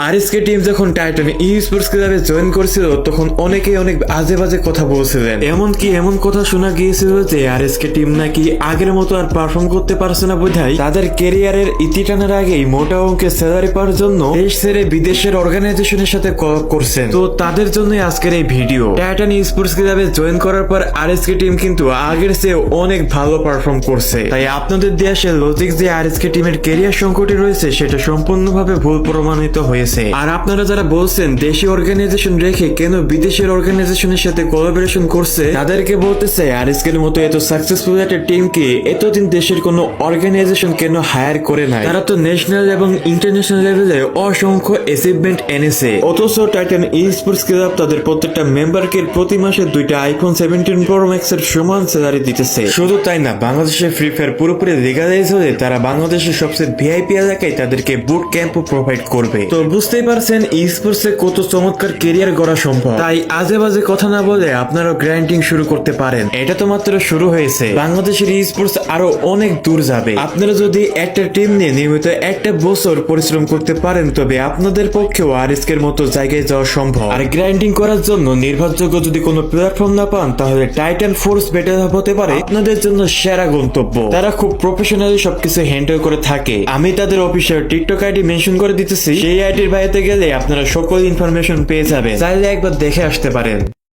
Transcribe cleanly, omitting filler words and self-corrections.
RSK team যখন Titan ই sports ক্লাবে join করছিল তখন অনেকেই অনেক আজে বাজে কথা বলছিলেন। এমনকি এমন কথা শোনা গিয়েছিল যে আরএসকে টিম নাকি আগের মতো আর পারফর্ম করতে পারছে না বোধহয় তাদের ক্যারিয়ারের ইতি টানার আগেই মোটা অঙ্কের স্যালারি পাওয়ার জন্য দেশ ছেড়ে বিদেশের অর্গানাইজেশনের সাথে কলাপ করছেন। তো তাদের জন্য আজকের এই ভিডিও। টাইটান ই স্পোর্টস ক্লাবে জয়েন করার পর আরএসকে টিম কিন্তু আগের চেয়ে অনেক ভালো পারফর্ম করছে। তাই আপনাদের দেওয়া সে লজিক যে আরএসকে টিমের ক্যারিয়ার সংকটে রয়েছে সেটা সম্পূর্ণভাবে ভুল প্রমাণিত হয়েছে। আর আপনারা যারা বলছেন দেশি অর্গানাইজেশন রেখে কেন বিদেশের অর্গানাইজেশনের সাথে কোলাবোরেশন করছে তাদেরকে বলতেছে আরএসকের মতো এত সাকসেসফুল একটা টিমকে এতদিন দেশের কোনো অর্গানাইজেশন কেন হায়ার করে নাই। তারা তো ন্যাশনাল এবং ইন্টারন্যাশনাল লেভেলে অসংখ্য অ্যাচিভমেন্ট এনেছে, অথচ টাইটান ই স্পোর্টস ক্লাব তাদের প্রত্যেকটা মেম্বারকে প্রতি মাসে 2টা আইফোন 17 প্রো ম্যাক্স এর সমান স্যালারি দিতেছে। শুধু তাই না, বাংলাদেশের ফ্রি ফায়ার পুরোপুরি লিগালাইজ হলে তারা বাংলাদেশের সবচেয়ে ভিআইপি এলাকায় তাদেরকে বুট ক্যাম্পও প্রোভাইড করবে। তো বুঝতেই পারছেন ই স্পোর্টস এ কত চমৎকার কেরিয়ার গড়া সম্ভব। তাই আজে বাজে কথা না বলে আপনারাও গ্রাইন্ডিং শুরু করতে পারেন। এটা তো মাত্র শুরু হয়েছে, বাংলাদেশের ই স্পোর্টস আরো অনেক দূর যাবে। আপনারা যদি একটা টিম নিয়ে নিয়মিত একটা বছর পরিশ্রম করতে পারেন তবে আপনাদের পক্ষেও আরএসকে এর মতো জায়গায় যাওয়া সম্ভব। আর গ্রাইন্ডিং করার জন্য নির্ভরযোগ্য যদি কোনো প্ল্যাটফর্ম না পান তাহলে টাইটান ফোর্স বেটার হতে পারে আপনাদের জন্য সেরা গন্তব্য। তারা খুব প্রফেশনালি সবকিছু হ্যান্ডেল করে থাকে। আমি তাদের অফিসিয়াল টিকটক আইডি মেনশন করে দিতেছি, সেই আইডির বাইরে গেলে আপনারা সকল ইনফরমেশন পেয়ে যাবেন, চাইলে একবার দেখে আসতে পারেন।